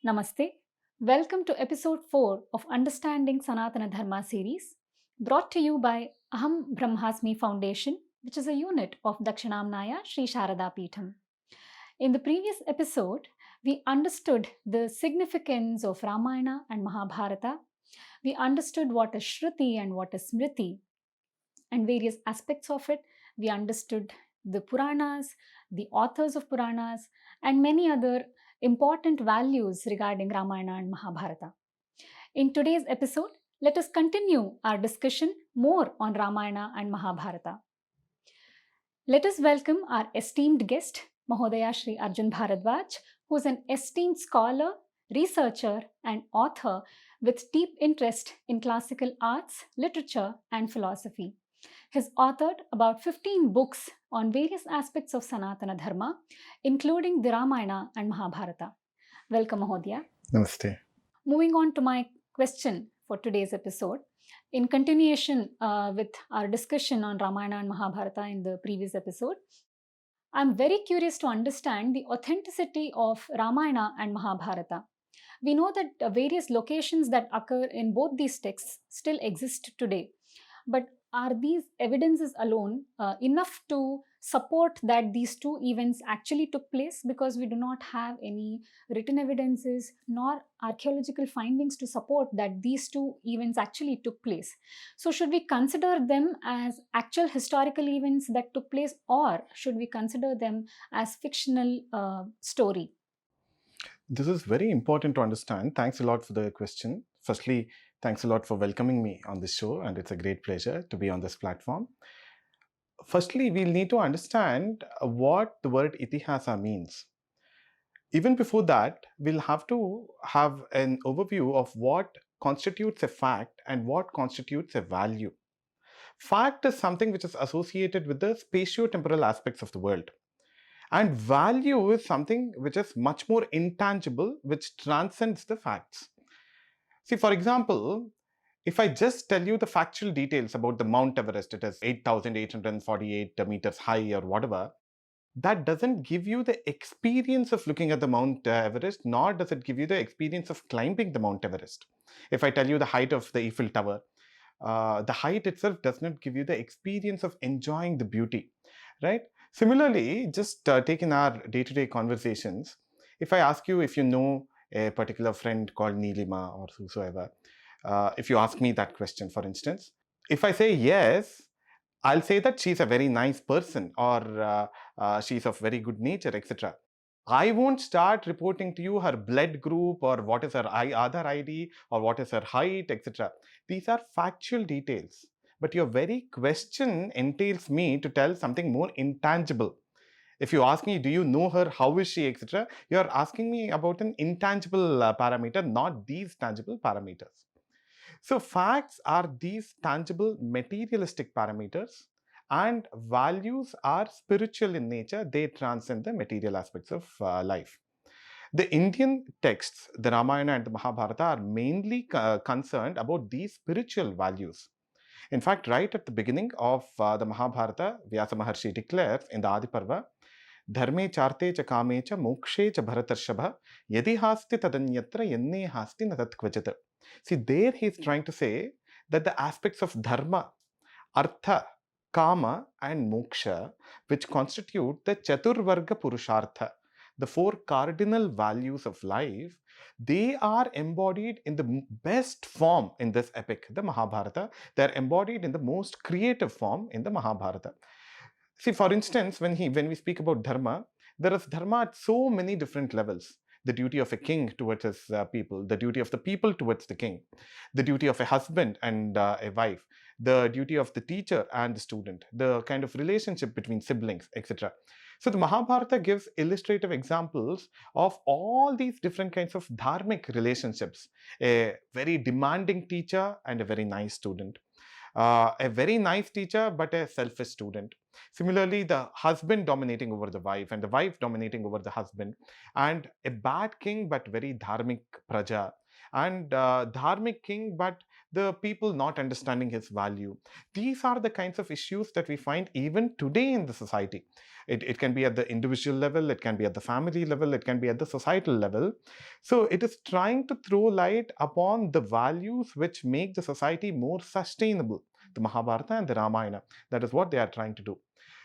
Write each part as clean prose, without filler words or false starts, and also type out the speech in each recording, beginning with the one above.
Namaste. Welcome to episode 4 of Understanding Sanatana Dharma series, brought to you by Aham Brahmasmi Foundation, which is a unit of Dakshinamnaya Sri Sharada Peetham. In the previous episode, we understood the significance of Ramayana and Mahabharata. We understood what is Shruti and what is Smruti, and various aspects of it. We understood the Puranas, the authors of Puranas, and many other important values regarding Ramayana and Mahabharata. In today's episode, let us continue our discussion more on Ramayana and Mahabharata. Let us welcome our esteemed guest, Mahodaya Sri Arjun Bharadwaj, who is an esteemed scholar, researcher, and author with deep interest in classical arts, literature, and philosophy. He's authored about 15 books on various aspects of Sanatana Dharma, including the Ramayana and Mahabharata. Welcome, Mahodaya. Namaste. Moving on to my question for today's episode. In continuation with our discussion on Ramayana and Mahabharata in the previous episode, I'm very curious to understand the authenticity of Ramayana and Mahabharata. We know that various locations that occur in both these texts still exist today. But are these evidences alone enough to support that these two events actually took place? Because we do not have any written evidences nor archaeological findings to support that these two events actually took place. So, should we consider them as actual historical events that took place, or should we consider them as fictional story? This is very important to understand. Thanks a lot for the question. Firstly, thanks a lot for welcoming me on this show, and it's a great pleasure to be on this platform. Firstly, we'll need to understand what the word itihasa means. Even before that, we'll have to have an overview of what constitutes a fact and what constitutes a value. Fact is something which is associated with the spatio-temporal aspects of the world. And value is something which is much more intangible, which transcends the facts. See, for example, if I just tell you the factual details about the Mount Everest, it is 8,848 meters high or whatever, that doesn't give you the experience of looking at the Mount Everest, nor does it give you the experience of climbing the Mount Everest. If I tell you the height of the Eiffel Tower, the height itself does not give you the experience of enjoying the beauty, right? Similarly, just take in our day-to-day conversations, if I ask you if you know a particular friend called Neelima or whosoever, if you ask me that question, for instance, if I say yes, I'll say that she's a very nice person, or she's of very good nature, etc. I won't start reporting to you her blood group or what is her Aadhaar ID or what is her height, etc. These are factual details. But your very question entails me to tell something more intangible. If you ask me, do you know her, how is she, etc., you're asking me about an intangible parameter, not these tangible parameters. So facts are these tangible materialistic parameters, and values are spiritual in nature. They transcend the material aspects of life. The Indian texts, the Ramayana and the Mahabharata, are mainly concerned about these spiritual values. In fact, right at the beginning of the Mahabharata, Vyasa Maharshi declares in the Adi Parva, Dharme charte cha kame cha mokshe cha bharatarshava yadi hasti tadanyatra yenne hasti natat kvajata. See, there he is trying to say that the aspects of dharma, artha, kama, and moksha, which constitute the chaturvarga purushartha, the four cardinal values of life, they are embodied in the best form in this epic, the Mahabharata. They are embodied in the most creative form in the Mahabharata. See, for instance, when we speak about dharma, there is dharma at so many different levels. The duty of a king towards his people, the duty of the people towards the king, the duty of a husband and a wife, the duty of the teacher and the student, the kind of relationship between siblings, etc. So the Mahabharata gives illustrative examples of all these different kinds of dharmic relationships. A very demanding teacher and a very nice student. A very nice teacher but a selfish student. Similarly, the husband dominating over the wife and the wife dominating over the husband, and a bad king but very dharmic praja, and dharmic king but the people not understanding his value. These are the kinds of issues that we find even today in the society. It can be at the individual level, it can be at the family level, it can be at the societal level. So it is trying to throw light upon the values which make the society more sustainable. The Mahabharata and the Ramayana, that is what they are trying to do.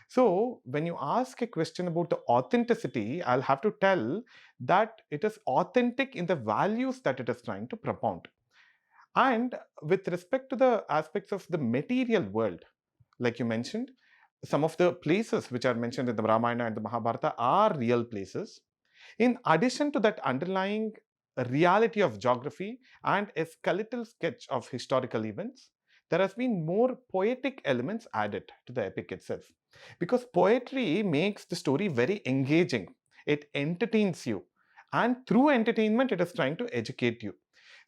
So, when you ask a question about the authenticity, I'll have to tell that it is authentic in the values that it is trying to propound. And with respect to the aspects of the material world, like you mentioned, some of the places which are mentioned in the Ramayana and the Mahabharata are real places. In addition to that underlying reality of geography and a skeletal sketch of historical events, there has been more poetic elements added to the epic itself. Because poetry makes the story very engaging, it entertains you, and through entertainment, it is trying to educate you.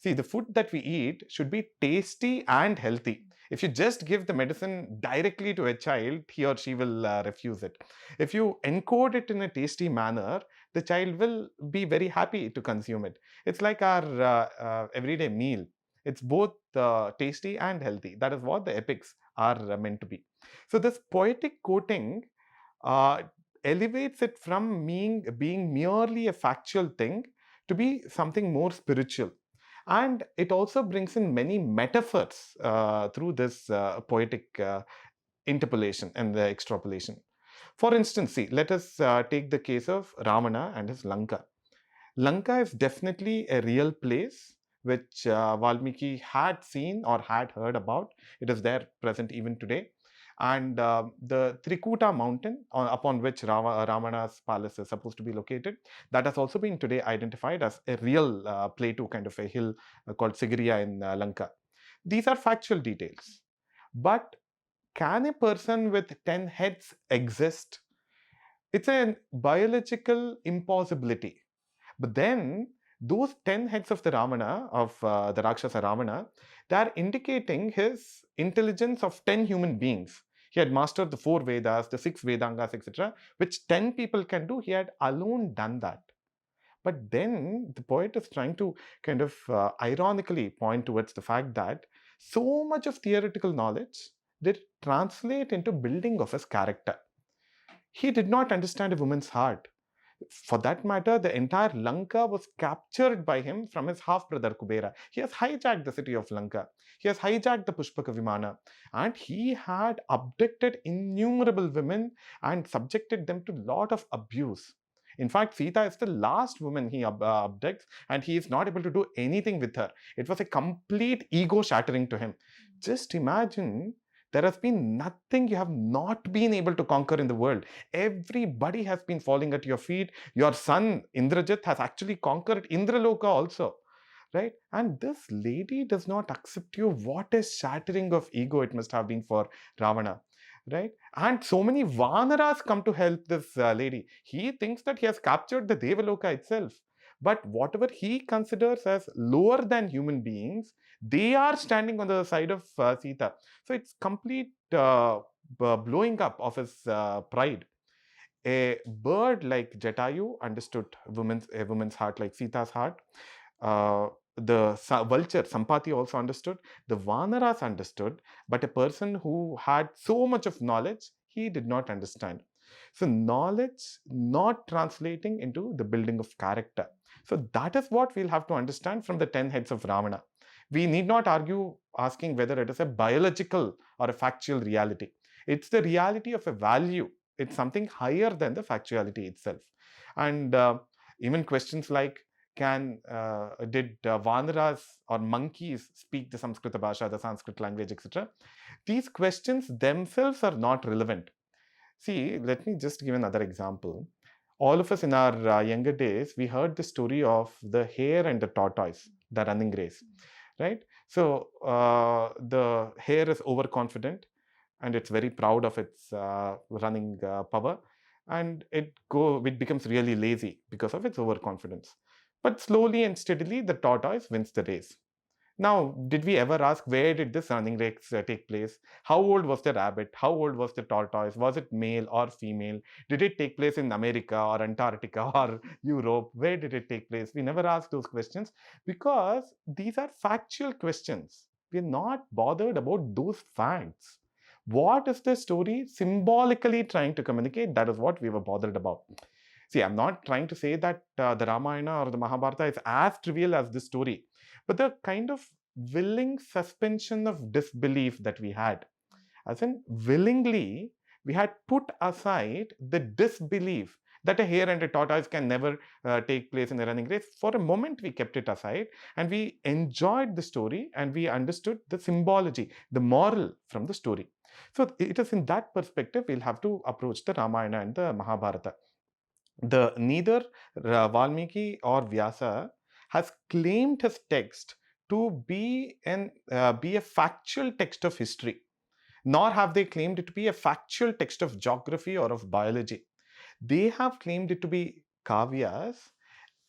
See, the food that we eat should be tasty and healthy. If you just give the medicine directly to a child, he or she will refuse it. If you encode it in a tasty manner, the child will be very happy to consume it. It's like our everyday meal. It's both tasty and healthy. That is what the epics are meant to be. So this poetic coating uh, elevates it from being merely a factual thing to be something more spiritual. And it also brings in many metaphors through this poetic interpolation and the extrapolation. For instance, see, let us take the case of Ravana and his Lanka. Lanka is definitely a real place which Valmiki had seen or had heard about. It is there present even today. And the Trikuta mountain upon which Ramana's palace is supposed to be located, that has also been today identified as a real plateau, kind of a hill called Sigiriya in Lanka. These are factual details. But can a person with 10 heads exist? It's a biological impossibility. But then those 10 heads of the Ravana, of the Rakshasa Ravana, they are indicating his intelligence of 10 human beings. He had mastered the 4 Vedas, the 6 Vedangas, etc., which 10 people can do. He had alone done that. But then the poet is trying to kind of ironically point towards the fact that so much of theoretical knowledge did translate into building of his character. He did not understand a woman's heart. For that matter, the entire Lanka was captured by him from his half brother Kubera. He has hijacked the city of Lanka. He has hijacked the Pushpaka Vimana. And he had abducted innumerable women and subjected them to a lot of abuse. In fact, Sita is the last woman he abducts, and he is not able to do anything with her. It was a complete ego shattering to him. Just imagine, there has been nothing you have not been able to conquer in the world. Everybody has been falling at your feet. Your son Indrajit has actually conquered Indraloka also, right? And this lady does not accept you. What a shattering of ego it must have been for Ravana, right? And so many Vanaras come to help this lady. He thinks that he has captured the Devaloka itself. But whatever he considers as lower than human beings, they are standing on the side of Sita. So it's complete blowing up of his pride. A bird like Jatayu understood a woman's heart like Sita's heart. The vulture Sampati also understood. The Vanaras understood, but a person who had so much of knowledge, he did not understand. So knowledge not translating into the building of character. So that is what we'll have to understand from the 10 heads of Ravana. We need not argue asking whether it is a biological or a factual reality. It's the reality of a value. It's something higher than the factuality itself. And even questions like, did Vanaras or monkeys speak the Samskrita Bhasha, the Sanskrit language, etc.? These questions themselves are not relevant. See, let me just give another example. All of us in our younger days, we heard the story of the hare and the tortoise, the running race, right? So the hare is overconfident and it's very proud of its running power, and it becomes really lazy because of its overconfidence. But slowly and steadily, the tortoise wins the race. Now, did we ever ask where did this running race take place? How old was the rabbit? How old was the tortoise? Was it male or female? Did it take place in America or Antarctica or Europe? Where did it take place? We never asked those questions because these are factual questions. We're not bothered about those facts. What is the story symbolically trying to communicate? That is what we were bothered about. See, I'm not trying to say that the Ramayana or the Mahabharata is as trivial as this story, but the kind of willing suspension of disbelief that we had, as in willingly, we had put aside the disbelief that a hare and a tortoise can never take place in a running race. For a moment, we kept it aside and we enjoyed the story and we understood the symbology, the moral from the story. So it is in that perspective we'll have to approach the Ramayana and the Mahabharata. The neither Valmiki or Vyasa has claimed his text to be a factual text of history, nor have they claimed it to be a factual text of geography or of biology. They have claimed it to be kavyas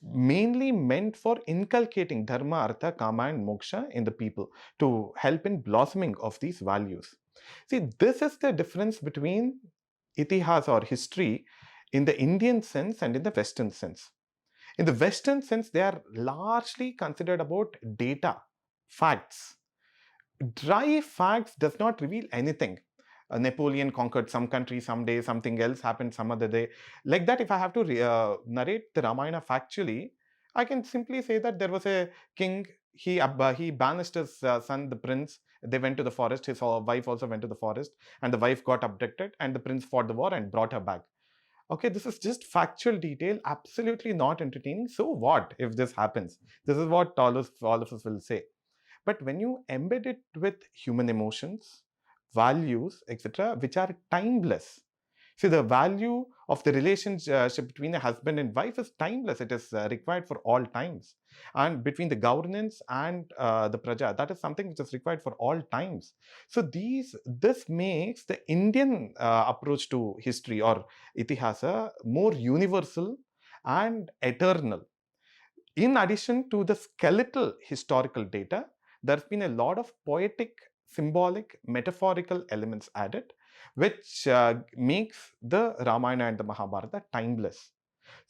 mainly meant for inculcating dharma, artha, kama, and moksha in the people to help in blossoming of these values. See, this is the difference between itihas or history in the Indian sense and in the Western sense. In the Western sense, they are largely considered about data, facts. Dry facts does not reveal anything. Napoleon conquered some country someday, something else happened some other day. Like that, if I have to narrate the Ramayana factually, I can simply say that there was a king. He banished his son, the prince. They went to the forest. His wife also went to the forest, and the wife got abducted, and the prince fought the war and brought her back. Okay, this is just factual detail, absolutely not entertaining. So what if this happens? This is what all of us will say. But when you embed it with human emotions, values, etc., which are timeless. See, the value of the relationship between a husband and wife is timeless. It is required for all times. And between the governance and the praja, that is something which is required for all times. So this makes the Indian approach to history or itihasa more universal and eternal. In addition to the skeletal historical data, there's been a lot of poetic, symbolic, metaphorical elements added, which makes the Ramayana and the Mahabharata timeless.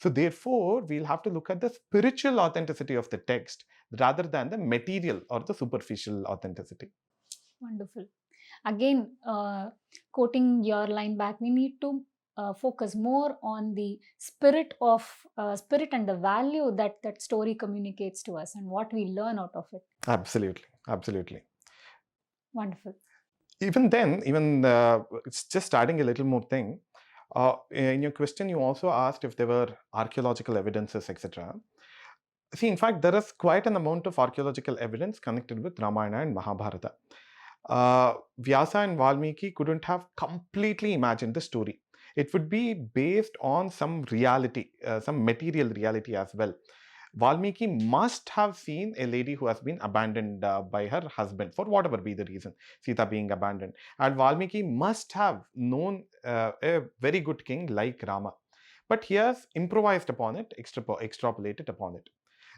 So, therefore, we'll have to look at the spiritual authenticity of the text rather than the material or the superficial authenticity. Wonderful. Again, quoting your line back, we need to focus more on the spirit and the value that that story communicates to us and what we learn out of it. Absolutely, absolutely. Wonderful. Even it's just adding a little more thing. In your question, you also asked if there were archaeological evidences, etc. See, in fact, there is quite an amount of archaeological evidence connected with Ramayana and Mahabharata. Vyasa and Valmiki couldn't have completely imagined the story. It would be based on some reality, some material reality as well. Valmiki must have seen a lady who has been abandoned by her husband for whatever be the reason, Sita being abandoned. And Valmiki must have known a very good king like Rama. But he has improvised upon it, extrapolated upon it.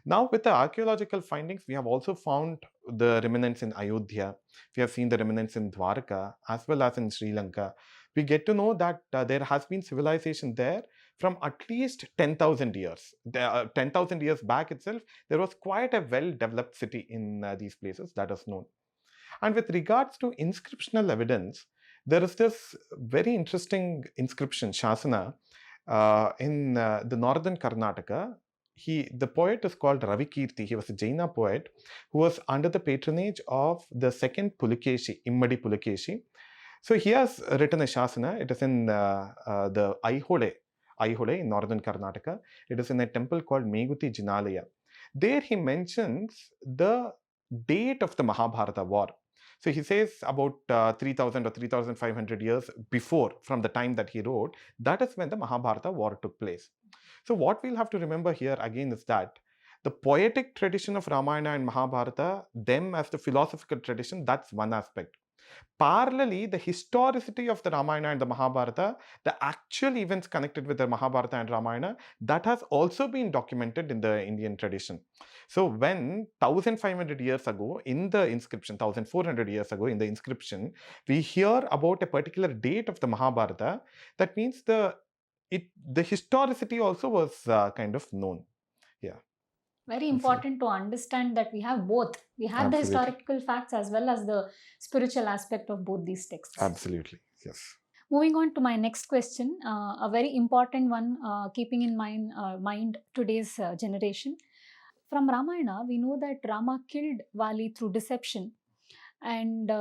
Now, with the archaeological findings, we have also found the remnants in Ayodhya. We have seen the remnants in Dwarka as well as in Sri Lanka. We get to know that there has been civilization there from at least 10,000 years. 10,000 years back itself, there was quite a well-developed city in these places that is known. And with regards to inscriptional evidence, there is this very interesting inscription, Shasana, in the northern Karnataka. The poet is called Ravi Kirti. He was a Jaina poet who was under the patronage of the second Pulikeshi, Immadi Pulikeshi. So he has written a Shasana. It is in the Aihole in northern Karnataka. It is in a temple called Meguti Jinalaya. There he mentions the date of the Mahabharata war. So he says about 3000 or 3500 years before, from the time that he wrote, that is when the Mahabharata war took place. So what we'll have to remember here again is that the poetic tradition of Ramayana and Mahabharata, them as the philosophical tradition, that's one aspect. Parallelly, the historicity of the Ramayana and the Mahabharata, the actual events connected with the Mahabharata and Ramayana, that has also been documented in the Indian tradition. So when 1500 years ago in the inscription, 1400 years ago in the inscription, we hear about a particular date of the Mahabharata, that means the historicity also was kind of known. Yeah. Very Absolutely. important to understand that we have both. We have the Absolutely. historical facts as well as the spiritual aspect of both these texts. Absolutely. Yes. Moving on to my next question, a very important one, keeping in mind today's generation. From Ramayana, we know that Rama killed Vali through deception, and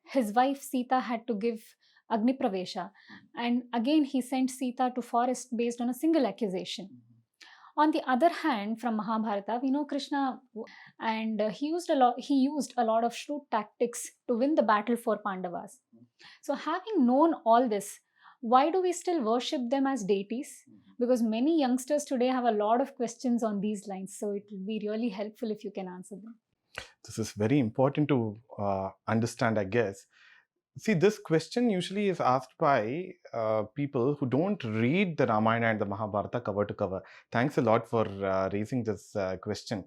his wife Sita had to give Agnipravesha, and again he sent Sita to forest based on a single accusation. On the other hand, from Mahabharata, we know Krishna, and he used a lot of shrewd tactics to win the battle for Pandavas. So, having known all this, why do we still worship them as deities? Because many youngsters today have a lot of questions on these lines. So, it will be really helpful if you can answer them. This is very important to understand, I guess. See, this question usually is asked by people who don't read the Ramayana and the Mahabharata cover to cover. Thanks a lot for raising this question.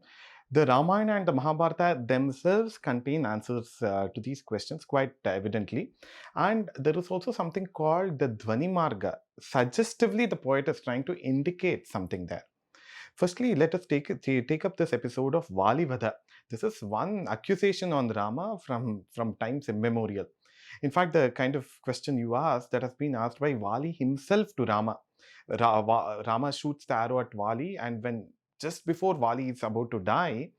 The Ramayana and the Mahabharata themselves contain answers to these questions quite evidently. And there is also something called the Dvani Marga. Suggestively, the poet is trying to indicate something there. Firstly, let us take up this episode of Vali Vada. This is one accusation on Rama from times immemorial. In fact, the kind of question you asked that has been asked by Vali himself to Rama. Rama shoots the arrow at Vali, and when just before Vali is about to die,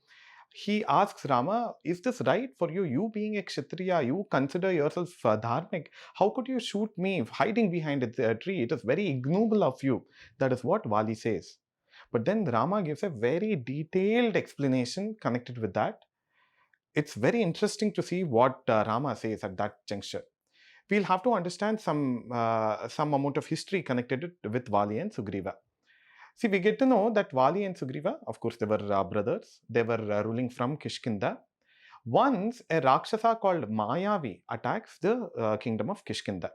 he asks Rama, "Is this right for you? You being a Kshatriya, you consider yourself dharmic. How could you shoot me hiding behind a tree? It is very ignoble of you." That is what Vali says. But then Rama gives a very detailed explanation connected with that. It's very interesting to see what Rama says at that juncture. We'll have to understand some amount of history connected with Vali and Sugriva. See, we get to know that Vali and Sugriva, of course, they were brothers. They were ruling from Kishkinda. Once, a Rakshasa called Mayavi attacks the kingdom of Kishkinda.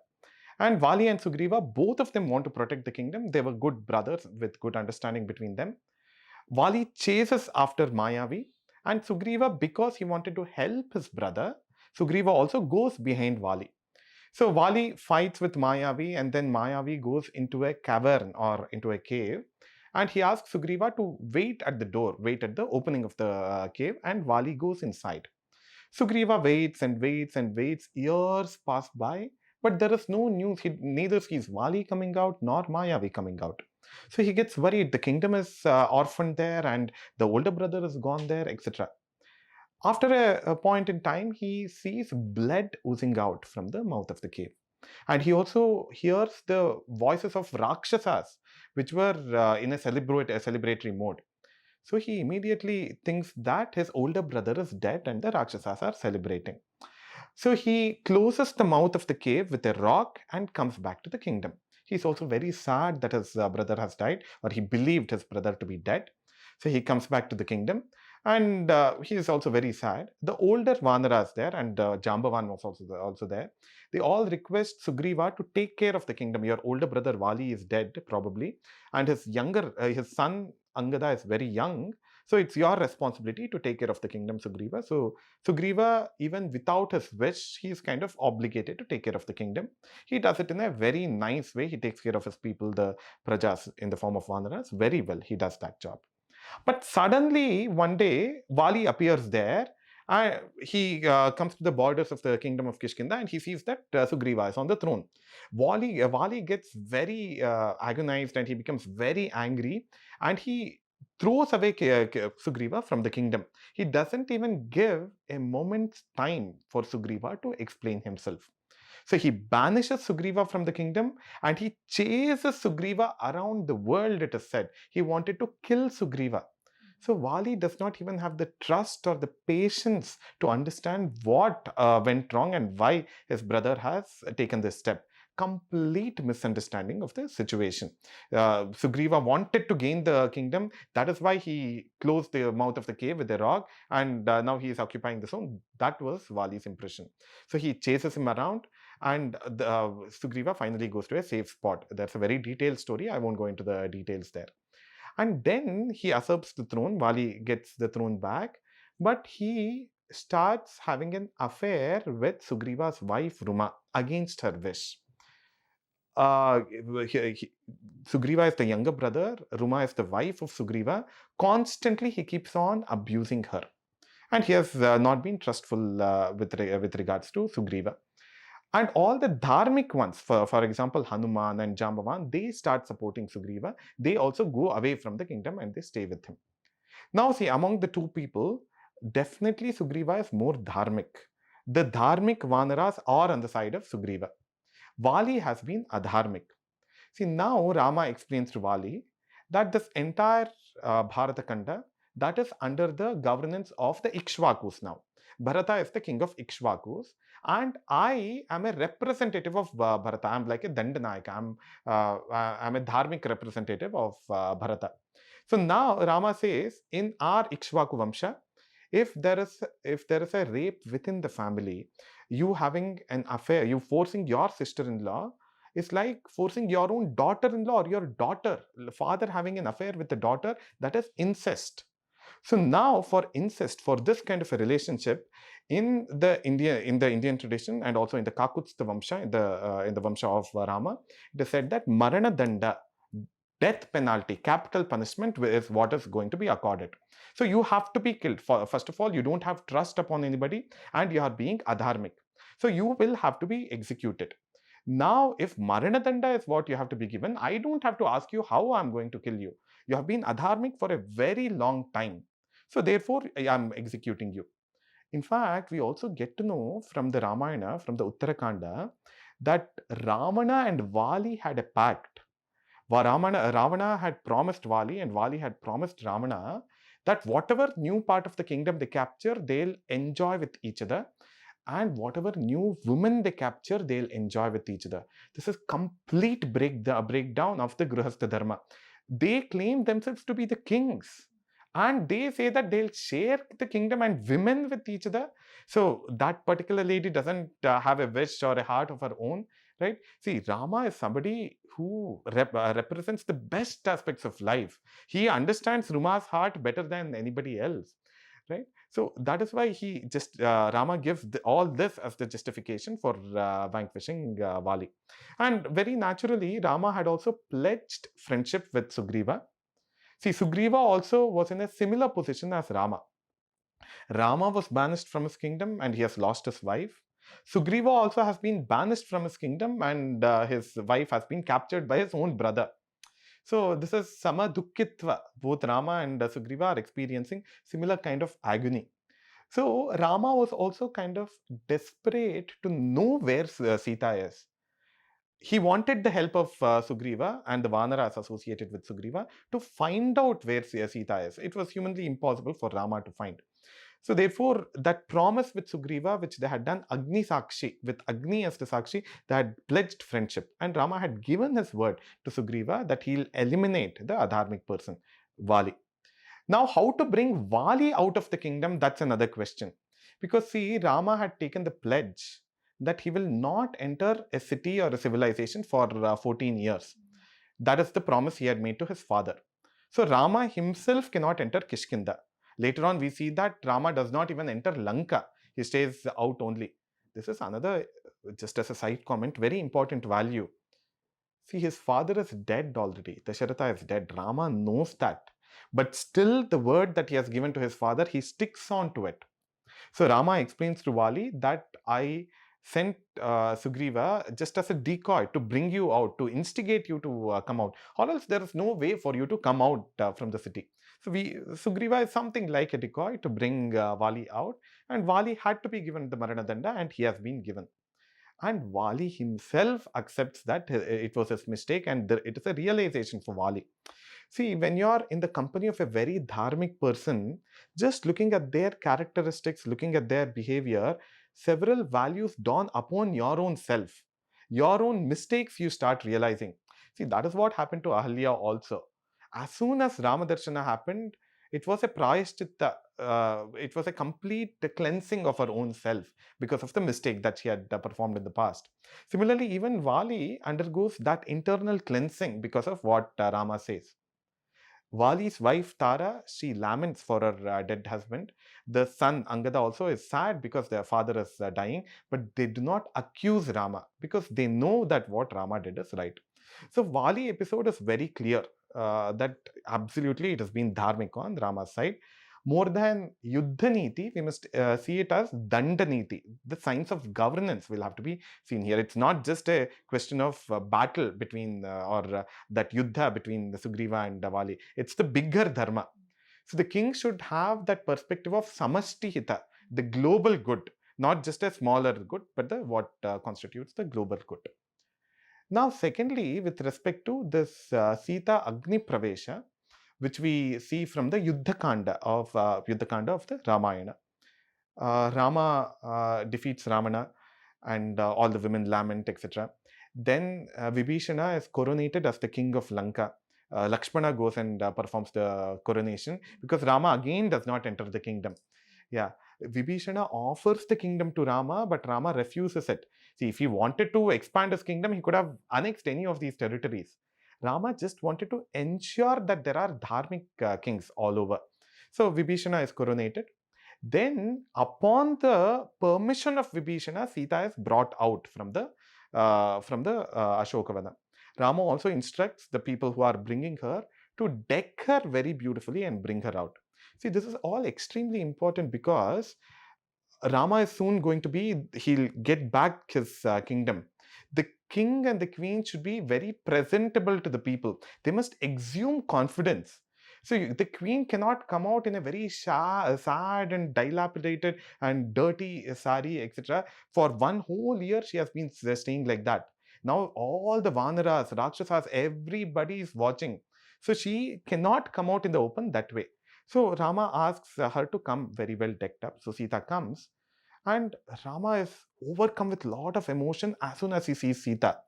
And Vali and Sugriva, both of them want to protect the kingdom. They were good brothers with good understanding between them. Vali chases after Mayavi, and Sugriva, because he wanted to help his brother, Sugriva also goes behind Vali. So Vali fights with Mayavi, and then Mayavi goes into a cavern or into a cave, and he asks Sugriva to wait at the door, wait at the opening of the cave, and Vali goes inside. Sugriva waits and waits and waits. Years pass by, but there is no news. Neither sees Vali coming out nor Mayavi coming out. So he gets worried. The kingdom is orphaned there, and the older brother is gone there, etc. After a point in time, he sees blood oozing out from the mouth of the cave. And he also hears the voices of Rakshasas, which were in a celebratory mode. So he immediately thinks that his older brother is dead and the Rakshasas are celebrating. So he closes the mouth of the cave with a rock and comes back to the kingdom. He's also very sad that his brother has died, or he believed his brother to be dead. So he comes back to the kingdom, and he is also very sad. The older Vanaras there, and Jambavan was also there. They all request Sugriva to take care of the kingdom. Your older brother Vali is dead, probably, and his son Angada is very young. So it's your responsibility to take care of the kingdom, Sugriva. So Sugriva, even without his wish, he is kind of obligated to take care of the kingdom. He does it in a very nice way. He takes care of his people, the prajas, in the form of Vanaras, very well. He does that job. But suddenly, one day, Vali appears there. He comes to the borders of the kingdom of Kishkinda, and he sees that Sugriva is on the throne. Vali gets very agonized, and he becomes very angry, and he throws away Sugriva from the kingdom. He doesn't even give a moment's time for Sugriva to explain himself. So he banishes Sugriva from the kingdom, and he chases Sugriva around the world, it is said. He wanted to kill Sugriva. So Vali does not even have the trust or the patience to understand what went wrong and why his brother has taken this step. Complete misunderstanding of the situation. Sugriva wanted to gain the kingdom. That is why he closed the mouth of the cave with a rock, and now he is occupying the zone. That was Vali's impression. So he chases him around, and Sugriva finally goes to a safe spot. That's a very detailed story. I won't go into the details there. And then he usurps the throne. Vali gets the throne back, but he starts having an affair with Sugriva's wife Ruma against her wish. uh, Sugriva is the younger brother, Ruma is the wife of Sugriva. Constantly he keeps on abusing her. And he has not been trustful with regards to Sugriva. And all the dharmic ones, for example, Hanuman and Jambavan, they start supporting Sugriva. They also go away from the kingdom and they stay with him. Now, see, among the two people, definitely Sugriva is more dharmic. The dharmic Vanaras are on the side of Sugriva. Vali has been adharmic. See, now Rama explains to Vali that this entire Bharatakanda, that is under the governance of the Ikshvakus now. Bharata is the king of Ikshvakus, and I am a representative of Bharata. I'm like a Dandanayaka. I'm a dharmic representative of Bharata. So now Rama says, in our Ikshvaku Vamsha, if there is a rape within the family, you having an affair, you forcing your sister-in-law, is like forcing your own daughter-in-law or your daughter, father having an affair with the daughter, that is incest. So now for incest, for this kind of a relationship, in the Indian tradition and also in the Kakutstha Vamsha, in the Vamsha of Rama, it is said that Marana Danda, death penalty, capital punishment is what is going to be accorded. So you have to be killed. First of all, you don't have trust upon anybody and you are being adharmic. So you will have to be executed. Now, if Maranadanda is what you have to be given, I don't have to ask you how I'm going to kill you. You have been adharmic for a very long time. So therefore, I'm executing you. In fact, we also get to know from the Ramayana, from the Uttarakanda, that Ravana and Vali had a pact. Ravana had promised Vali and Vali had promised Ravana that whatever new part of the kingdom they capture, they'll enjoy with each other, and whatever new women they capture, they'll enjoy with each other. This is complete breakdown of the Grihastha Dharma. They claim themselves to be the kings, and they say that they'll share the kingdom and women with each other. So that particular lady doesn't have a wish or a heart of her own, right? See, Rama is somebody who represents the best aspects of life. He understands Ruma's heart better than anybody else, right? So that is why he just Rama gives all this as the justification for vanquishing Vali. And very naturally, Rama had also pledged friendship with Sugriva. See, Sugriva also was in a similar position as Rama. Rama was banished from his kingdom and he has lost his wife. Sugriva also has been banished from his kingdom and his wife has been captured by his own brother. So this is Sama Dukkitva. Both Rama and Sugriva are experiencing similar kind of agony. So Rama was also kind of desperate to know where Sita is. He wanted the help of Sugriva and the Vanaras associated with Sugriva to find out where Sita is. It was humanly impossible for Rama to find. So therefore, that promise with Sugriva, which they had done, Agni Sakshi, with Agni as the Sakshi, they had pledged friendship. And Rama had given his word to Sugriva that he'll eliminate the adharmic person, Vali. Now, how to bring Vali out of the kingdom, that's another question. Because see, Rama had taken the pledge that he will not enter a city or a civilization for 14 years. That is the promise he had made to his father. So Rama himself cannot enter Kishkinda. Later on, we see that Rama does not even enter Lanka. He stays out only. This is another, just as a side comment, very important value. See, his father is dead already. Dasharatha is dead. Rama knows that. But still, the word that he has given to his father, he sticks on to it. So Rama explains to Vali that I sent Sugriva just as a decoy to bring you out, to instigate you to come out, or else there is no way for you to come out from the city. So Sugriva is something like a decoy to bring Vali out, and Vali had to be given the Maranadanda, and he has been given. And Vali himself accepts that it was his mistake, and it is a realization for Vali. See, when you are in the company of a very dharmic person, just looking at their characteristics, looking at their behavior, several values dawn upon your own self. Your own mistakes you start realizing. See, that is what happened to Ahalya also. As soon as Ramadarshana happened, it was a prayashchitta. It was a complete cleansing of her own self because of the mistake that she had performed in the past. Similarly, even Vali undergoes that internal cleansing because of what Rama says. Vali's wife Tara, she laments for her dead husband. The son Angada also is sad because their father is dying, but they do not accuse Rama because they know that what Rama did is right. So Vali episode is very clear that absolutely it has been dharmic on Rama's side. More than Yuddha Niti, we must see it as Danda Niti. The science of governance will have to be seen here. It's not just a question of battle between or that Yuddha between the Sugriva and Vali. It's the bigger dharma. So the king should have that perspective of samashti hita, the global good, not just a smaller good, but the what constitutes the global good. Now, secondly, with respect to this Sita Agni Pravesha, which we see from the Yuddha Kanda of the Ramayana. Rama defeats Ravana, and all the women lament, etc. Then Vibhishana is coronated as the king of Lanka. Lakshmana goes and performs the coronation because Rama again does not enter the kingdom. Yeah, Vibhishana offers the kingdom to Rama, but Rama refuses it. See, if he wanted to expand his kingdom, he could have annexed any of these territories. Rama just wanted to ensure that there are dharmic kings all over. So Vibhishana is coronated. Then, upon the permission of Vibhishana, Sita is brought out from the Ashokavana. Rama also instructs the people who are bringing her to deck her very beautifully and bring her out. See, this is all extremely important because Rama is soon going to be, he'll get back his kingdom. The king and the queen should be very presentable to the people. They must exude confidence. So the queen cannot come out in a very sad and dilapidated and dirty sari, etc. For one whole year, she has been staying like that. Now all the Vanaras, Rakshasas, everybody is watching. So she cannot come out in the open that way. So Rama asks her to come very well decked up. So Sita comes, and Rama is overcome with a lot of emotion as soon as he sees Sita.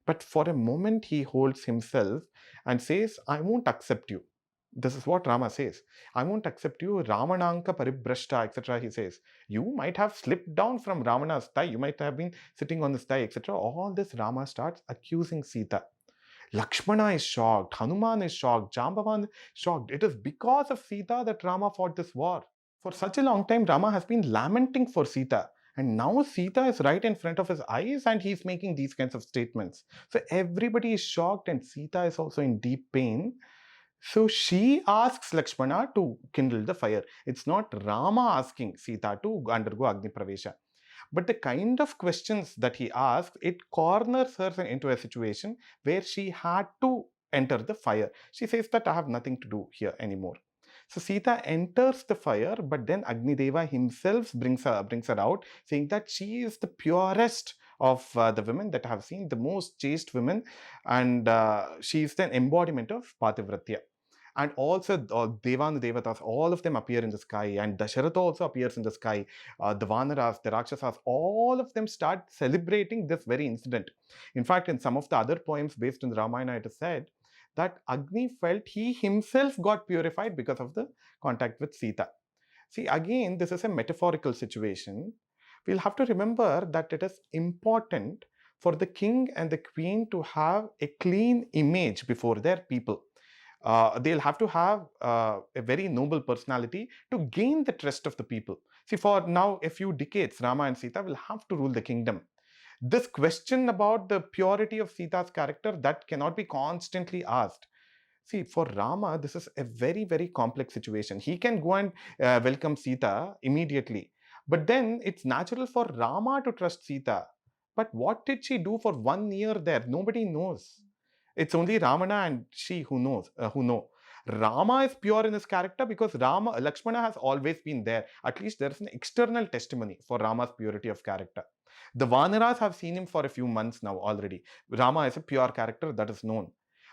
But for a moment, he holds himself and says, I won't accept you. This is what Rama says. I won't accept you. Ramananka paribrashta, etc. He says, you might have slipped down from Ravana's thigh. You might have been sitting on his thigh, etc. All this Rama starts accusing Sita. Lakshmana is shocked. Hanuman is shocked. Jambavan is shocked. It is because of Sita that Rama fought this war. For such a long time, Rama has been lamenting for Sita. And now Sita is right in front of his eyes and he's making these kinds of statements. So everybody is shocked and Sita is also in deep pain. So she asks Lakshmana to kindle the fire. It's not Rama asking Sita to undergo Agni Pravesha. But the kind of questions that he asks, it corners her into a situation where she had to enter the fire. She says that I have nothing to do here anymore. So Sita enters the fire, but then Agni Deva himself brings her out, saying that she is the purest of the women that I have seen, the most chaste women, and she is the embodiment of Pativratya. And also Devan Devatas, all of them appear in the sky, and Dasharatha also appears in the sky. The Vanaras, the Rakshasas, all of them start celebrating this very incident. In fact, in some of the other poems based in the Ramayana, it is said that Agni felt he himself got purified because of the contact with Sita. See, again, this is a metaphorical situation. We'll have to remember that it is important for the king and the queen to have a clean image before their people. They'll have to have a very noble personality to gain the trust of the people. See, for now, a few decades, Rama and Sita will have to rule the kingdom. This question about the purity of Sita's character, that cannot be constantly asked. See, for Rama, this is a very, very complex situation. He can go and welcome Sita immediately. But then it's natural for Rama to trust Sita. But what did she do for 1 year there? Nobody knows. It's only Ramana and she who knows, who know. Rama is pure in his character because Lakshmana has always been there. At least there is an external testimony for Rama's purity of character. The Vanaras have seen him for a few months now already. Rama is a pure character, that is known.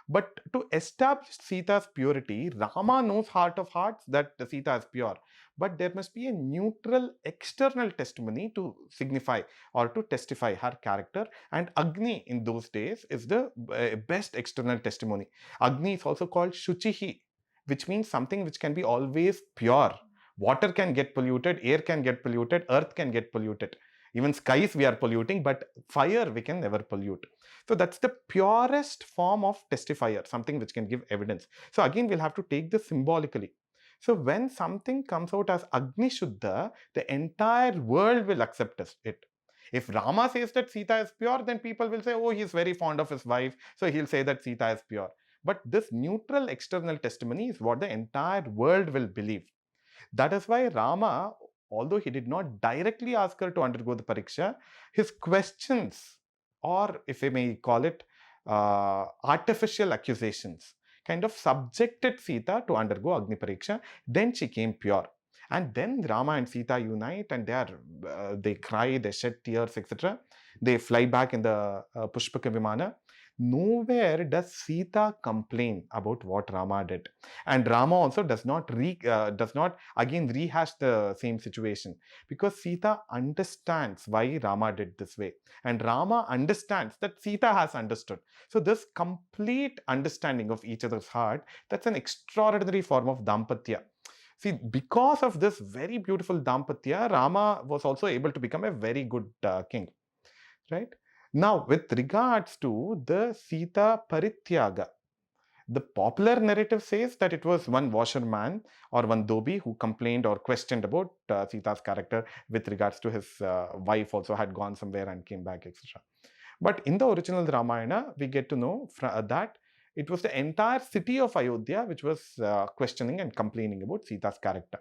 But to establish Sita's purity, Rama knows heart of hearts that Sita is pure. But there must be a neutral external testimony to signify or to testify her character. And Agni in those days is the best external testimony. Agni is also called Shuchihi, which means something which can be always pure. Water can get polluted, air can get polluted, earth can get polluted. Even skies we are polluting, but fire we can never pollute. So that's the purest form of testifier, something which can give evidence. So again, we'll have to take this symbolically. So when something comes out as Agni Shuddha, the entire world will accept it. If Rama says that Sita is pure, then people will say, oh, he's very fond of his wife, so he'll say that Sita is pure. But this neutral external testimony is what the entire world will believe. That is why Rama, although he did not directly ask her to undergo the Pariksha, his questions, or if I may call it, artificial accusations, kind of subjected Sita to undergo Agnipariksha. Then she came pure. And then Rama and Sita unite, and they cry, they shed tears, etc. They fly back in the Pushpaka Vimana. Nowhere does Sita complain about what Rama did, and Rama also does not again rehash the same situation, because Sita understands why Rama did this way, and Rama understands that Sita has understood. So this complete understanding of each other's heart, that's an extraordinary form of dampatya. See, because of this very beautiful dampatya, Rama was also able to become a very good king, right? Now, with regards to the Sita Parityaga, the popular narrative says that it was one washerman or one dhobi who complained or questioned about Sita's character with regards to his wife also had gone somewhere and came back, etc. But in the original Ramayana, we get to know that it was the entire city of Ayodhya which was questioning and complaining about Sita's character.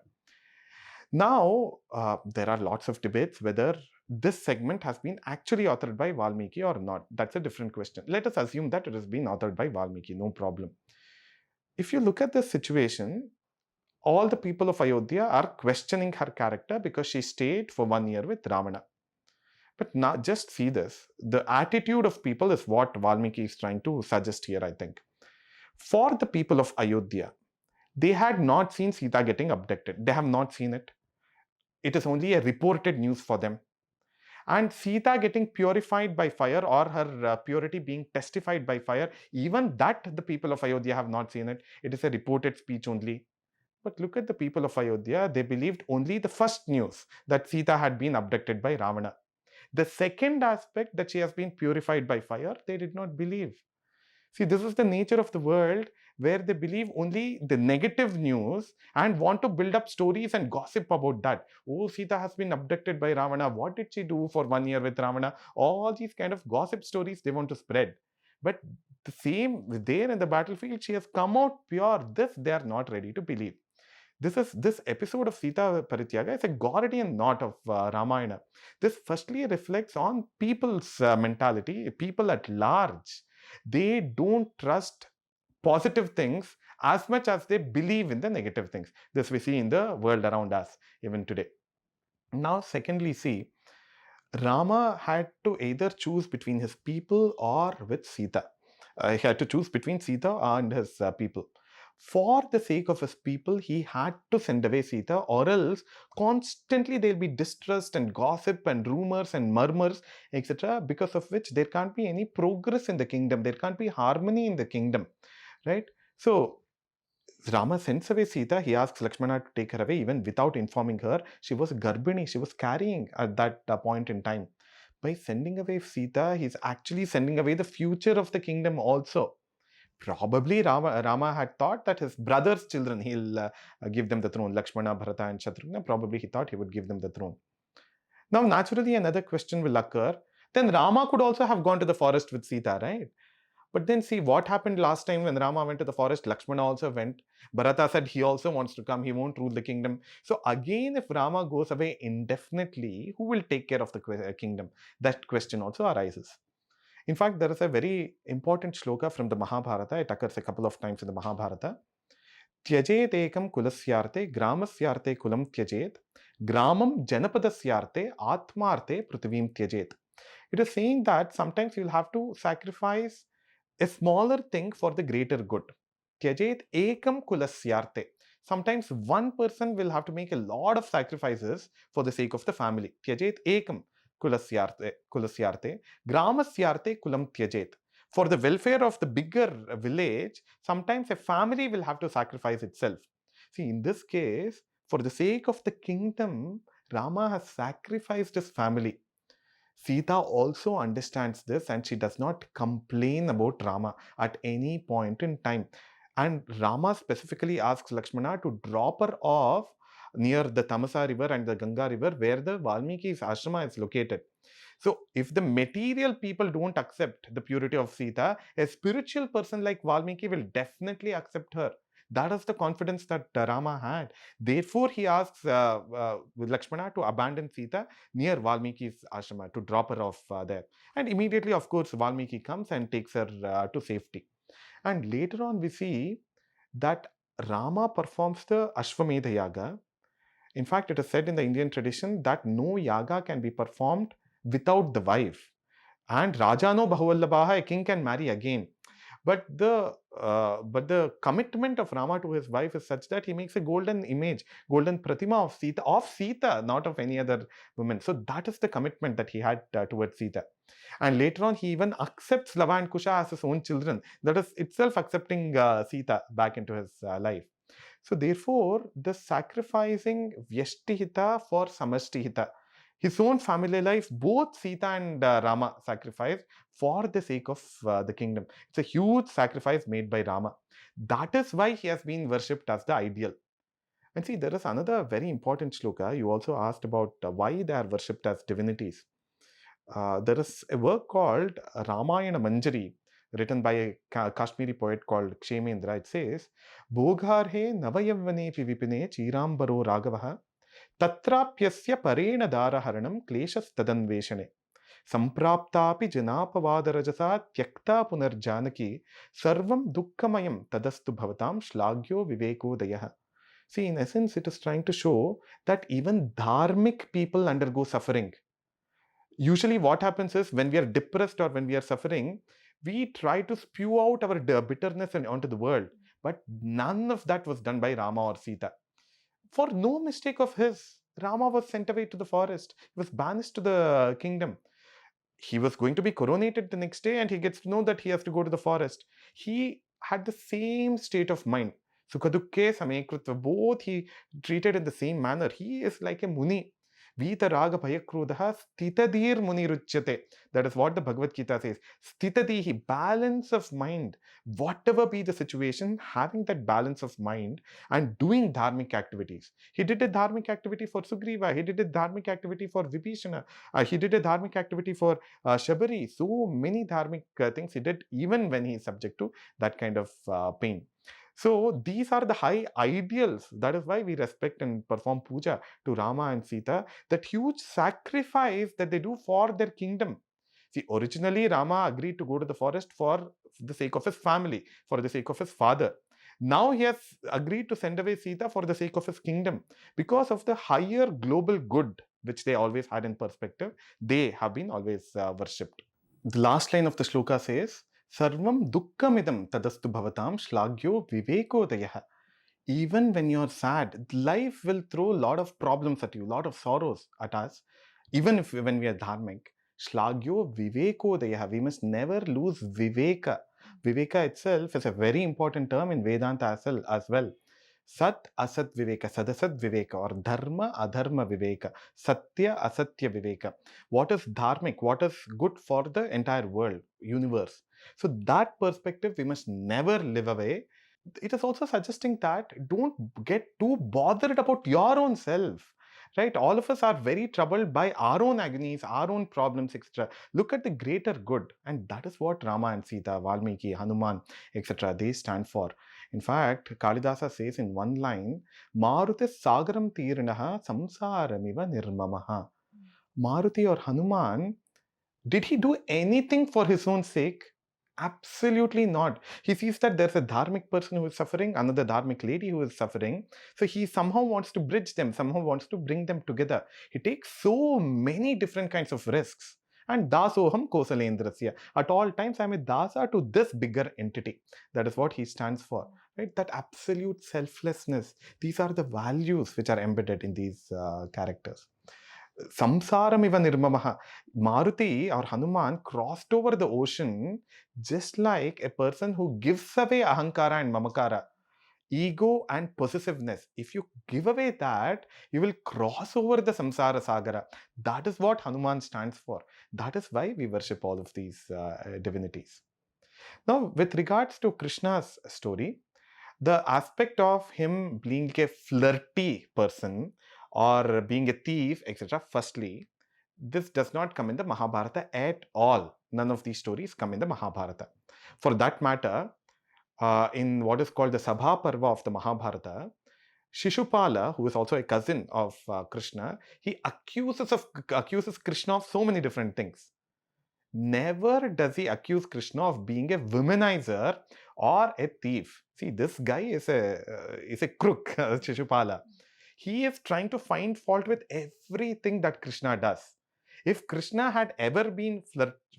Now, there are lots of debates whether this segment has been actually authored by Valmiki or not. That's a different question. Let us assume that it has been authored by Valmiki, no problem. If you look at this situation, all the people of Ayodhya are questioning her character because she stayed for 1 year with Ravana. But now just see this. The attitude of people is what Valmiki is trying to suggest here, I think. For the people of Ayodhya, they had not seen Sita getting abducted. They have not seen it. It is only a reported news for them. And Sita getting purified by fire, or her purity being testified by fire, even that the people of Ayodhya have not seen it. It is a reported speech only. But look at the people of Ayodhya. They believed only the first news, that Sita had been abducted by Ravana. The second aspect, that she has been purified by fire, they did not believe. See, this is the nature of the world, where they believe only the negative news and want to build up stories and gossip about that. Oh, Sita has been abducted by Ravana. What did she do for 1 year with Ravana? All these kind of gossip stories they want to spread. But the same there in the battlefield, she has come out pure. This they are not ready to believe. This episode of Sita Parityaga is a Gordian knot of Ramayana. This firstly reflects on people's mentality, people at large. They don't trust positive things as much as they believe in the negative things. This we see in the world around us even today. Now, secondly, see, Rama had to either choose between his people or with Sita. He had to choose between Sita and his people. For the sake of his people, he had to send away Sita, or else constantly there'll be distrust and gossip and rumors and murmurs, etc., because of which there can't be any progress in the kingdom. There can't be harmony in the kingdom, right? So Rama sends away Sita. He asks Lakshmana to take her away, even without informing her. She was Garbhini. She was carrying at that point in time. By sending away Sita, he's actually sending away the future of the kingdom also. Probably Rama had thought that his brother's children, he'll give them the throne. Lakshmana, Bharata, and Shatrugna, probably he thought he would give them the throne. Now, naturally, another question will occur. Then Rama could also have gone to the forest with Sita, right? But then see what happened last time when Rama went to the forest. Lakshmana also went. Bharata said he also wants to come. He won't rule the kingdom. So again, if Rama goes away indefinitely, who will take care of the kingdom? That question also arises. In fact, there is a very important shloka from the Mahabharata. It occurs a couple of times in the Mahabharata. Tyajet ekam kulasyarte, gramasyarte kulam tyajet, gramam janapadasyarte, atmarte prithivim tyajet. It is saying that sometimes you'll have to sacrifice a smaller thing for the greater good. Tyajet ekam kulasyarte. Sometimes one person will have to make a lot of sacrifices for the sake of the family. Tyajet ekam kulasyarte, gramasyarte kulam tyajet. For the welfare of the bigger village, sometimes a family will have to sacrifice itself. See, in this case, for the sake of the kingdom, Rama has sacrificed his family. Sita also understands this and she does not complain about Rama at any point in time. And Rama specifically asks Lakshmana to drop her off near the Tamasa river and the Ganga river where the Valmiki's ashrama is located. So, if the material people don't accept the purity of Sita, a spiritual person like Valmiki will definitely accept her. That is the confidence that Rama had. Therefore, he asks Lakshmana to abandon Sita near Valmiki's ashrama, to drop her off there. And immediately, of course, Valmiki comes and takes her to safety. And later on, we see that Rama performs the Ashwamedha Yaga. In fact, it is said in the Indian tradition that no yaga can be performed without the wife. And Rajano Bahuvallabhaha, a king can marry again. But the commitment of Rama to his wife is such that he makes a golden image, golden pratima of Sita, not of any other woman. So that is the commitment that he had towards Sita. And later on, he even accepts Lava and Kusha as his own children. That is itself accepting Sita back into his life. So therefore, the sacrificing Vyashtihita for Samashtihita, his own family life, both Sita and Rama sacrificed for the sake of the kingdom. It's a huge sacrifice made by Rama. That is why he has been worshipped as the ideal. And see, there is another very important shloka. You also asked about why they are worshipped as divinities. There is a work called Ramayana Manjari, written by a Kashmiri poet called Kshemendra. It says, Bhogharhe navayavvanepi vipine chirambaro ragavaha tatrapyasya parena daraharanam kleshastadandveshane sampraptapi janapavadarajasa tyakta punarjanaki sarvam dukkhamayam tadastu bhavatam shlagyo vivekodayah. See, in essence, it is trying to show that even dharmic people undergo suffering. Usually what happens is when we are depressed or when we are suffering, we try to spew out our bitterness onto the world. But none of that was done by Rama or Sita. For no mistake of his, Rama was sent away to the forest. He was banished to the kingdom. He was going to be coronated the next day and he gets to know that he has to go to the forest. He had the same state of mind. Sukhadukke samekrutva. Both he treated in the same manner. He is like a muni. Vita raga bhayakrodha stitadir muniruchyate. That is what the Bhagavad Gita says. Stitadihi, balance of mind. Whatever be the situation, having that balance of mind and doing dharmic activities. He did a dharmic activity for Sugriva. He did a dharmic activity for Vibhishana. He did a dharmic activity for Shabari. So many dharmic things he did even when he is subject to that kind of pain. So these are the high ideals. That is why we respect and perform puja to Rama and Sita. That huge sacrifice that they do for their kingdom. See, originally Rama agreed to go to the forest for the sake of his family, for the sake of his father. Now he has agreed to send away Sita for the sake of his kingdom. Because of the higher global good, which they always had in perspective, they have been always worshipped. The last line of the shloka says, Sarvam dukkhamidam tadastu bhavatam shlagyo vivekodayah. Even when you're sad, life will throw a lot of problems at you, a lot of sorrows at us. Even if when we are dharmic, shlagyo vivekodayah. We must never lose viveka. Viveka itself is a very important term in Vedanta as well. Sat asat viveka, sadasat viveka, or dharma adharma viveka, satya asatya viveka. What is dharmic? What is good for the entire world, universe? So that perspective we must never live away. It is also suggesting that don't get too bothered about your own self. Right? All of us are very troubled by our own agonies, our own problems, etc. Look at the greater good, and that is what Rama and Sita, Valmiki, Hanuman, etc. they stand for. In fact, Kalidasa says in one line, Marutis Sagaram Tiranaha Samsaramiva Nirmamaha. Maruti or Hanuman, did he do anything for his own sake? Absolutely not. He sees that there's a dharmic person who is suffering, another dharmic lady who is suffering. So he somehow wants to bridge them, somehow wants to bring them together. He takes so many different kinds of risks. And dasoham kosalendrasya. At all times, I'm a dasa to this bigger entity. That is what he stands for. Right? That absolute selflessness. These are the values which are embedded in these characters. Samsaramiva nirmamaha. Maruti or Hanuman crossed over the ocean just like a person who gives away ahankara and mamakara. ego and possessiveness. If you give away that, you will cross over the samsara sagara. That is what Hanuman stands for. That is why we worship all of these divinities. Now, with regards to Krishna's story, the aspect of him being a flirty person or being a thief, etc., firstly, this does not come in the Mahabharata at all. None of these stories come in the Mahabharata. For that matter, in what is called the Sabha Parva of the Mahabharata, Shishupala, who is also a cousin of Krishna, he accuses Krishna of so many different things. Never does he accuse Krishna of being a womanizer or a thief. See, this guy is a crook, Shishupala. He is trying to find fault with everything that Krishna does. If Krishna had ever been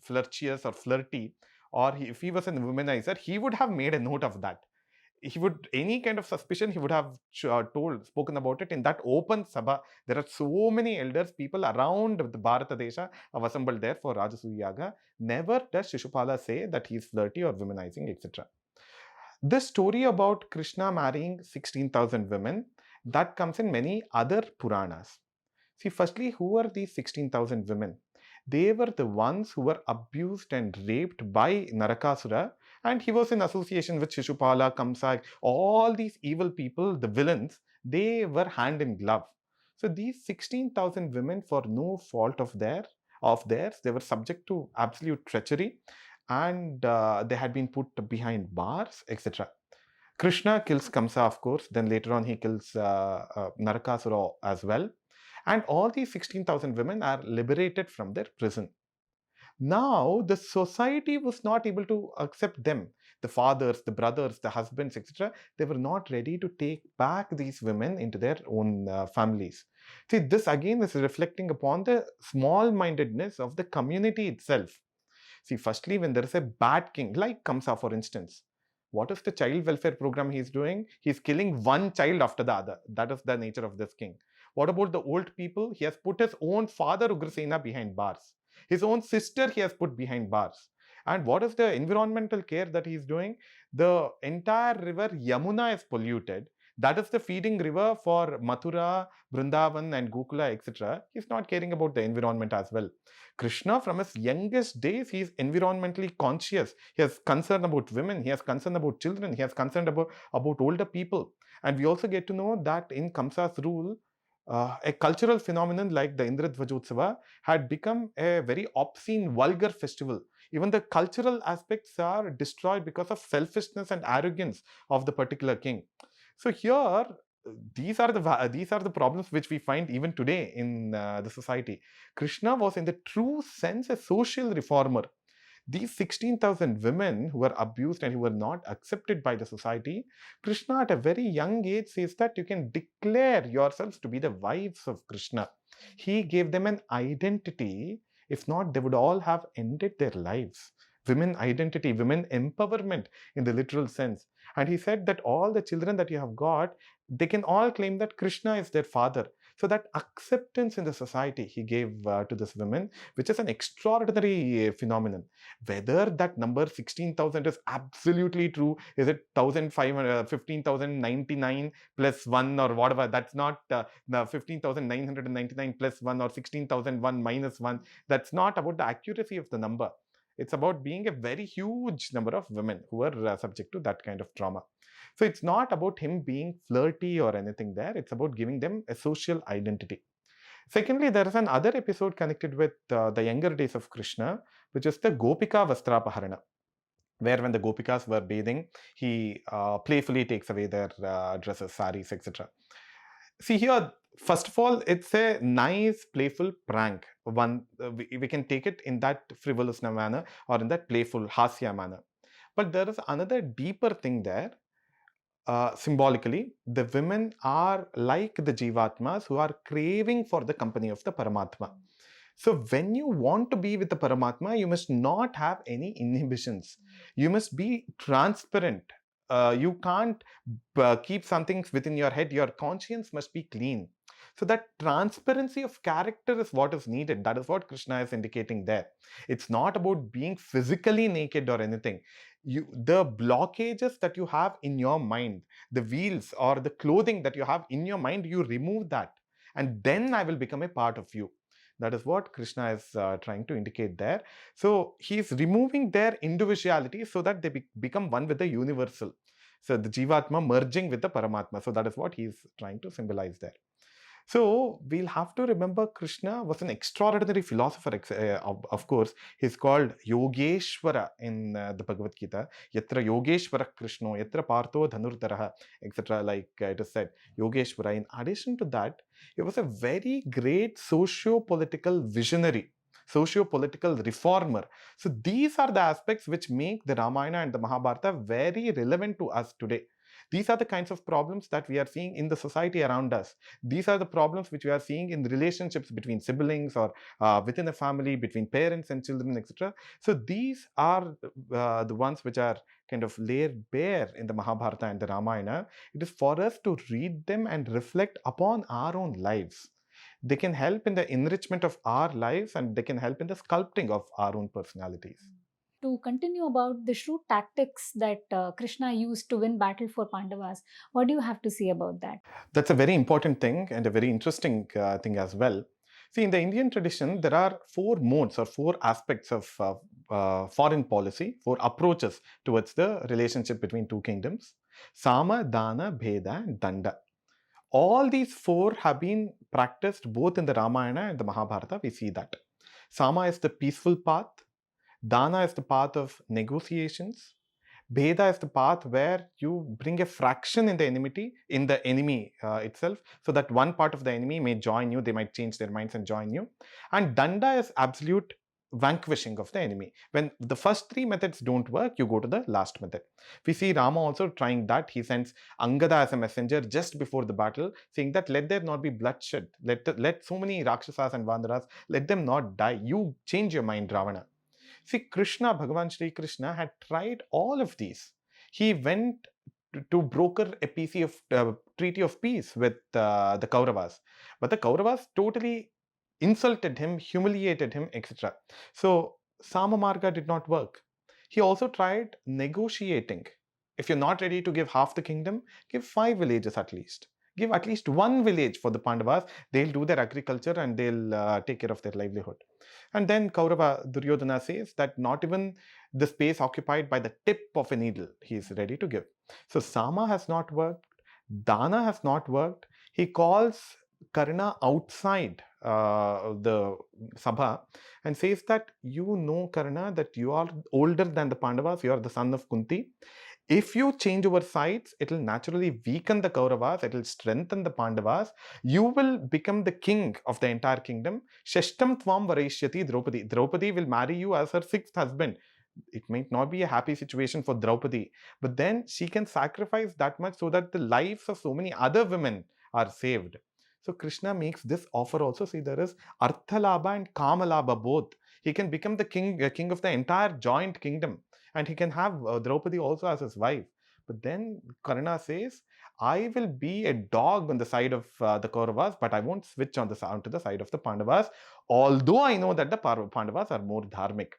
flirtatious or flirty, or if he was a womanizer, he would have made a note of that. He would, any kind of suspicion, he would have spoken about it in that open sabha. There are so many elders, people around the Bharata Desha have assembled there for Rajasuya Yaga. Never does Shishupala say that he is flirty or womanizing, etc. This story about Krishna marrying 16,000 women, that comes in many other Puranas. See, firstly, who are these 16,000 women? They were the ones who were abused and raped by Narakasura, and he was in association with Shishupala, Kamsa, all these evil people, the villains, they were hand in glove. So these 16,000 women, for no fault of theirs, they were subject to absolute treachery, and they had been put behind bars, etc. Krishna kills Kamsa, of course. Then later on, he kills Narakasura as well. And all these 16,000 women are liberated from their prison. Now, the society was not able to accept them. The fathers, the brothers, the husbands, etc., they were not ready to take back these women into their own families. See, this again is reflecting upon the small mindedness of the community itself. See, firstly, when there is a bad king, like Kamsa, for instance, what is the child welfare program he is doing? He is killing one child after the other. That is the nature of this king. What about the old people? He has put his own father, Ugrasena, behind bars. His own sister, he has put behind bars. And what is the environmental care that he is doing? The entire river Yamuna is polluted. That is the feeding river for Mathura, Vrindavan, and Gokula, etc. He's not caring about the environment as well. Krishna, from his youngest days, he is environmentally conscious. He has concern about women, he has concern about children, he has concern about older people. And we also get to know that in Kamsa's rule, a cultural phenomenon like the Indradvajotsava had become a very obscene, vulgar festival. Even the cultural aspects are destroyed because of selfishness and arrogance of the particular king. So here, these are the problems which we find even today in the society. Krishna was, in the true sense, a social reformer. These 16,000 women who were abused and who were not accepted by the society, Krishna at a very young age says that you can declare yourselves to be the wives of Krishna. He gave them an identity. If not, they would all have ended their lives. Women identity, women empowerment in the literal sense. And he said that all the children that you have got, they can all claim that Krishna is their father. So that acceptance in the society he gave to this women, which is an extraordinary phenomenon. Whether that number 16,000 is absolutely true, is it 15,099 plus 1 or whatever, that's not the 15,999 plus 1 or 16,001 minus 1. That's not about the accuracy of the number. It's about being a very huge number of women who are subject to that kind of trauma. So it's not about him being flirty or anything there. It's about giving them a social identity. Secondly, there is another episode connected with the younger days of Krishna, which is the Gopika Vastrapaharana, where when the Gopikas were bathing, he playfully takes away their dresses, saris, etc. See here, first of all, it's a nice, playful prank. We can take it in that frivolous manner or in that playful, hasya manner. But there is another deeper thing there. Symbolically, the women are like the Jivatmas who are craving for the company of the Paramatma. So when you want to be with the Paramatma, you must not have any inhibitions. You must be transparent. You can't keep something within your head. Your conscience must be clean. So that transparency of character is what is needed. That is what Krishna is indicating there. It's not about being physically naked or anything. the blockages that you have in your mind, the wheels or the clothing that you have in your mind, you remove that, and then I will become a part of you. That is what Krishna is trying to indicate there. So he is removing their individuality so that they become one with the universal. So the Jivatma merging with the Paramatma. So that is what he is trying to symbolize there. So we'll have to remember Krishna was an extraordinary philosopher, of course. He's called Yogeshwara in the Bhagavad Gita. Yatra Yogeshwara Krishna, Yatra Partho Dhanurdaraha, etc. Like it is said, Yogeshwara. In addition to that, he was a very great socio-political visionary, socio-political reformer. So these are the aspects which make the Ramayana and the Mahabharata very relevant to us today. These are the kinds of problems that we are seeing in the society around us. These are the problems which we are seeing in relationships between siblings or within a family, between parents and children, etc. So these are the ones which are kind of laid bare in the Mahabharata and the Ramayana. It is for us to read them and reflect upon our own lives. They can help in the enrichment of our lives, and they can help in the sculpting of our own personalities. To continue about the shrewd tactics that Krishna used to win battle for Pandavas, what do you have to say about that? That's a very important thing and a very interesting thing as well. See, in the Indian tradition, there are four modes or four aspects of foreign policy, four approaches towards the relationship between two kingdoms: Sama, Dana, Bheda, and Danda. All these four have been practiced both in the Ramayana and the Mahabharata. We see that. Sama is the peaceful path, Dana is the path of negotiations, Bheda is the path where you bring a fraction in the enemy itself, so that one part of the enemy may join you, they might change their minds and join you. And Danda is absolute vanquishing of the enemy. When the first three methods don't work, you go to the last method. We see Rama also trying that. He sends Angada as a messenger just before the battle, saying that let there not be bloodshed. Let so many Rakshasas and Vandaras, let them not die. You change your mind, Ravana. See, Krishna, Bhagavan Sri Krishna had tried all of these. He went to broker a treaty of peace with the Kauravas. But the Kauravas totally insulted him, humiliated him, etc. So, Samamarga did not work. He also tried negotiating. If you're not ready to give half the kingdom, give 5 villages at least. Give at least one village for the Pandavas. They'll do their agriculture and they'll take care of their livelihood. And then Kaurava Duryodhana says that not even the space occupied by the tip of a needle he is ready to give. So Sama has not worked, Dana has not worked. He calls Karna outside the Sabha and says that you know, Karna, that you are older than the Pandavas, you are the son of Kunti. If you change over sides, it will naturally weaken the Kauravas, it will strengthen the Pandavas. You will become the king of the entire kingdom. Shashtam Tvam Vareshyati Draupadi. Draupadi will marry you as her sixth husband. It might not be a happy situation for Draupadi, but then she can sacrifice that much so that the lives of so many other women are saved. So Krishna makes this offer also. See, there is Arthalabha and Kamalabha both. He can become the king of the entire joint kingdom, and he can have Draupadi also as his wife. But then Karna says, I will be a dog on the side of the Kauravas, but I won't switch onto the side of the Pandavas, although I know that the Pandavas are more dharmic.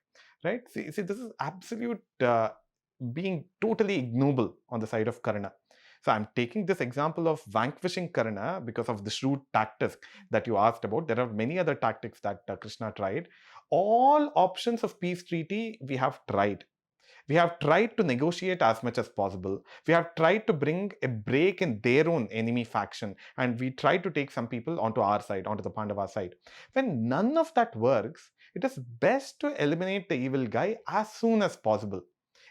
Right? See, this is absolute being totally ignoble on the side of Karna. So I'm taking this example of vanquishing Karna because of the shrewd tactics that you asked about. There are many other tactics that Krishna tried. All options of peace treaty we have tried. We have tried to negotiate as much as possible. We have tried to bring a break in their own enemy faction, and we tried to take some people onto our side, onto the Pandava side. When none of that works, it is best to eliminate the evil guy as soon as possible.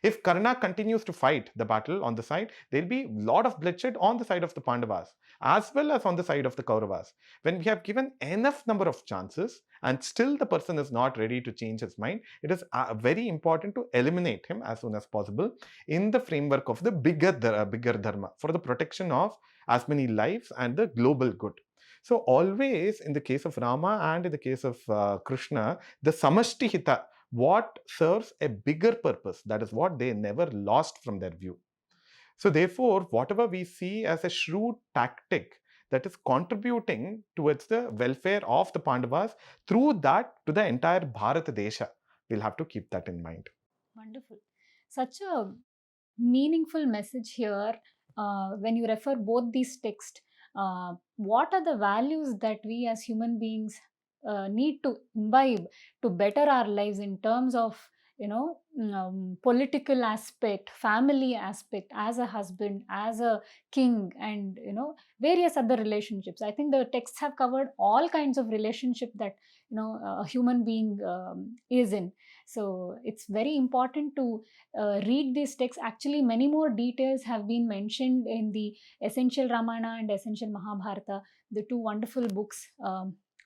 If Karna continues to fight the battle on the side, there'll be a lot of bloodshed on the side of the Pandavas as well as on the side of the Kauravas. When we have given enough number of chances and still the person is not ready to change his mind, it is very important to eliminate him as soon as possible in the framework of the bigger dharma for the protection of as many lives and the global good. So always in the case of Rama and in the case of Krishna, the samashti hita, what serves a bigger purpose, that is what they never lost from their view. So therefore, whatever we see as a shrewd tactic that is contributing towards the welfare of the Pandavas, through that to the entire Bharat Desha, we'll have to keep that in mind. Wonderful. such a meaningful message here when you refer both these texts. What are the values that we as human beings need to imbibe to better our lives in terms of, political aspect, family aspect, as a husband, as a king, and various other relationships. I think the texts have covered all kinds of relationship that a human being is in. So it's very important to read these texts. Actually, many more details have been mentioned in the Essential Ramayana and Essential Mahabharata, the two wonderful books,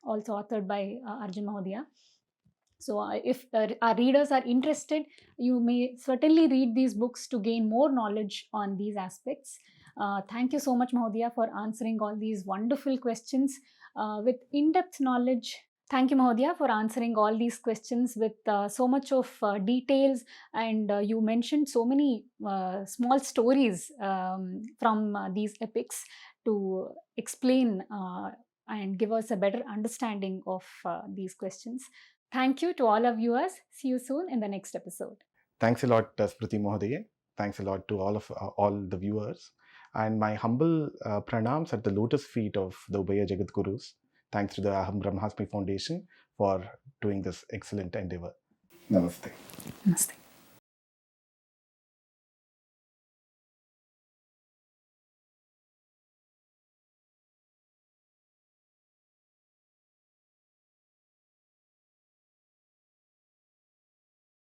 also authored by Arjun Mahodaya. So, if our readers are interested, you may certainly read these books to gain more knowledge on these aspects. Thank you so much, Mahodaya, for answering all these wonderful questions with in depth knowledge. Thank you, Mahodaya, for answering all these questions with so much of details. And you mentioned so many small stories from these epics to explain and give us a better understanding of these questions. Thank you to all our viewers. See you soon in the next episode. Thanks a lot, Smruthi Mohadaye. Thanks a lot to all the viewers. And my humble pranams at the lotus feet of the Ubaya Jagat Gurus. Thanks to the Aham Brahmasmi Foundation for doing this excellent endeavor. Namaste. Namaste.